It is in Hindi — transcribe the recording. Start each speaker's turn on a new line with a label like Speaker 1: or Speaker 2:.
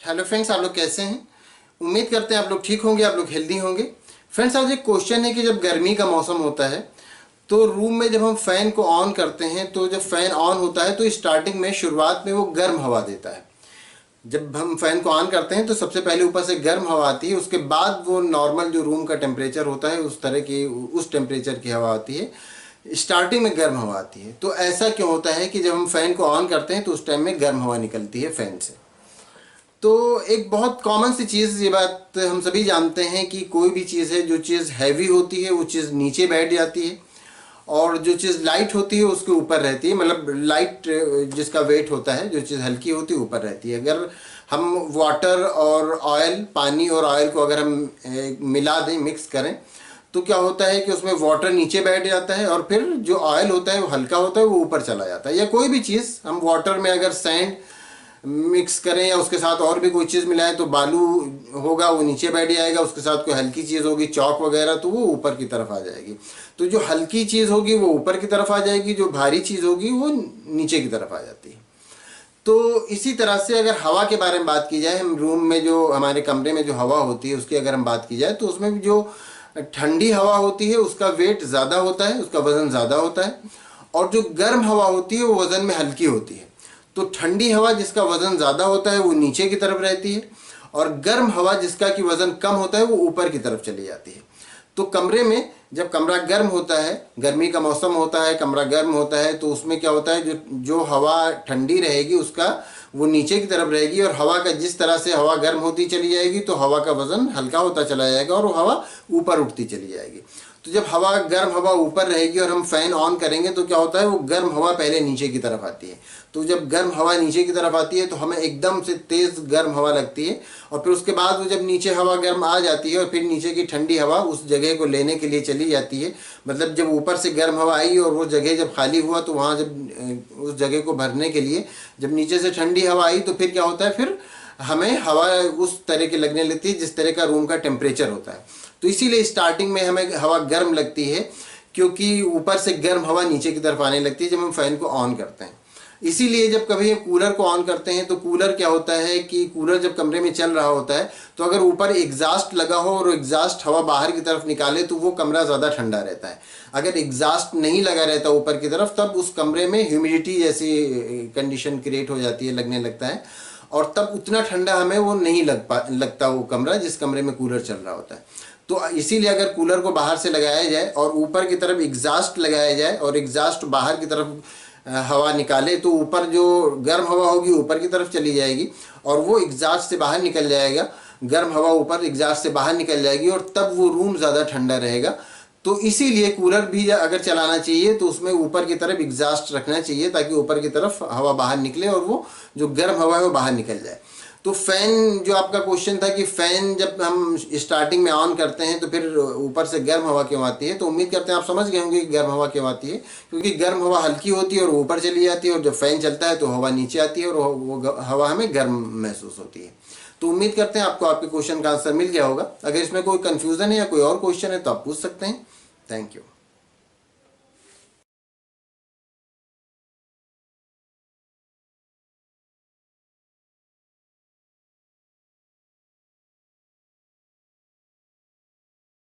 Speaker 1: हेलो फ्रेंड्स, आप लोग कैसे हैं? उम्मीद करते हैं आप लोग ठीक होंगे, आप लोग हेल्दी होंगे। फ्रेंड्स, आज एक क्वेश्चन है कि जब गर्मी का मौसम होता है तो रूम में जब हम फ़ैन को ऑन करते हैं तो जब फ़ैन ऑन होता है तो स्टार्टिंग में शुरुआत में वो गर्म हवा देता है। जब हम फ़ैन को ऑन करते हैं तो सबसे पहले ऊपर से गर्म हवा आती है, उसके बाद वो नॉर्मल जो रूम का टेम्परेचर होता है उस तरह की उस टेम्परेचर की हवा आती है। स्टार्टिंग में गर्म हवा आती है। तो ऐसा क्यों होता है कि जब हम फ़ैन को ऑन करते हैं तो उस टाइम में गर्म हवा निकलती है फ़ैन से? तो एक बहुत कॉमन सी चीज़, ये बात हम सभी जानते हैं कि कोई भी चीज़ है, जो चीज़ हैवी होती है वो चीज़ नीचे बैठ जाती है और जो चीज़ लाइट होती है उसके ऊपर रहती है। मतलब लाइट जिसका वेट होता है, जो चीज़ हल्की होती है ऊपर रहती है। अगर हम वाटर और ऑयल, पानी और ऑयल को अगर हम मिला दें, मिक्स करें, तो क्या होता है कि उसमें वाटर नीचे बैठ जाता है और फिर जो ऑयल होता है वो हल्का होता है, वो ऊपर चला जाता है। या कोई भी चीज़ हम वाटर में अगर सैंड मिक्स करें या उसके साथ और भी कोई चीज़ मिलाएं तो बालू होगा, वो नीचे बैठ जाएगा। उसके साथ कोई हल्की चीज़ होगी, चौक वगैरह, तो वो ऊपर की तरफ आ जाएगी। तो जो हल्की चीज़ होगी वो ऊपर की तरफ आ जाएगी, जो भारी चीज़ होगी वो नीचे की तरफ आ जाती है। तो इसी तरह से अगर हवा के बारे में बात की जाए, हम रूम में जो हमारे कमरे में जो हवा होती है उसकी अगर हम बात की जाए तो उसमें भी जो ठंडी हवा होती है उसका वेट ज़्यादा होता है, उसका वज़न ज़्यादा होता है। और जो गर्म हवा होती है वो वज़न में हल्की होती है। तो ठंडी हवा जिसका वज़न ज़्यादा होता है वो नीचे की तरफ रहती है और गर्म हवा जिसका कि वज़न कम होता है वो ऊपर की तरफ चली जाती है। तो कमरे में जब कमरा गर्म होता है, गर्मी का मौसम होता है, कमरा गर्म होता है, तो उसमें क्या होता है, जो जो हवा ठंडी रहेगी उसका वो नीचे की तरफ रहेगी और हवा का जिस तरह से हवा गर्म होती चली जाएगी तो हवा का वज़न हल्का होता चला जाएगा और वो हवा ऊपर उठती चली जाएगी। तो जब हवा गर्म हवा ऊपर रहेगी और हम फ़ैन ऑन करेंगे तो क्या होता है, वो गर्म हवा पहले नीचे की तरफ आती है। तो जब गर्म हवा नीचे की तरफ आती है तो हमें एकदम से तेज़ गर्म हवा लगती है और फिर उसके बाद वो जब नीचे हवा गर्म आ जाती है और फिर नीचे की ठंडी हवा उस जगह को लेने के लिए चली जाती है। मतलब जब ऊपर से गर्म हवा आई और वो जगह जब खाली हुआ तो वहाँ जब उस जगह को भरने के लिए जब नीचे से ठंडी हवा आई तो फिर क्या होता है, फिर हमें हवा उस तरह की लगने लगती है जिस तरह का रूम का टेम्परेचर होता है। तो इसीलिए स्टार्टिंग में हमें हवा गर्म लगती है, क्योंकि ऊपर से गर्म हवा नीचे की तरफ आने लगती है जब हम फ़ैन को ऑन करते हैं। इसीलिए जब कभी हम कूलर को ऑन करते हैं तो कूलर क्या होता है कि कूलर जब कमरे में चल रहा होता है तो अगर ऊपर एग्जॉस्ट लगा हो और एग्जॉस्ट हवा बाहर की तरफ निकाले तो वो कमरा ज़्यादा ठंडा रहता है। अगर एग्जॉस्ट नहीं लगा रहता ऊपर की तरफ तब उस कमरे में ह्यूमिडिटी जैसी कंडीशन क्रिएट हो जाती है, लगने लगता है, और तब उतना ठंडा हमें वो नहीं लगता वो कमरा जिस कमरे में कूलर चल रहा होता है। तो इसीलिए अगर कूलर को बाहर से लगाया जाए और ऊपर की तरफ एग्जॉस्ट लगाया जाए और एग्जॉस्ट बाहर की तरफ हवा निकाले तो ऊपर जो गर्म हवा होगी ऊपर की तरफ चली जाएगी और वो एग्जॉस्ट से बाहर निकल जाएगा। गर्म हवा ऊपर एग्जॉस्ट से बाहर निकल जाएगी और तब वो रूम ज़्यादा ठंडा रहेगा। तो इसीलिए कूलर भी अगर चलाना चाहिए तो उसमें ऊपर की तरफ एग्जॉस्ट रखना चाहिए ताकि ऊपर की तरफ हवा बाहर निकले और वो जो गर्म हवा है वो बाहर निकल जाए। तो फ़ैन, जो आपका क्वेश्चन था कि फ़ैन जब हम स्टार्टिंग में ऑन करते हैं तो फिर ऊपर से गर्म हवा क्यों आती है, तो उम्मीद करते हैं आप समझ गए होंगे कि गर्म हवा क्यों आती है। क्योंकि गर्म हवा हल्की होती है और ऊपर चली जाती है और जब फ़ैन चलता है तो हवा नीचे आती है और वो हवा हमें गर्म महसूस होती है। तो उम्मीद करते हैं आपको आपके क्वेश्चन का आंसर मिल गया होगा। अगर इसमें कोई कन्फ्यूज़न है या कोई और क्वेश्चन है तो आप पूछ सकते हैं। Thank you.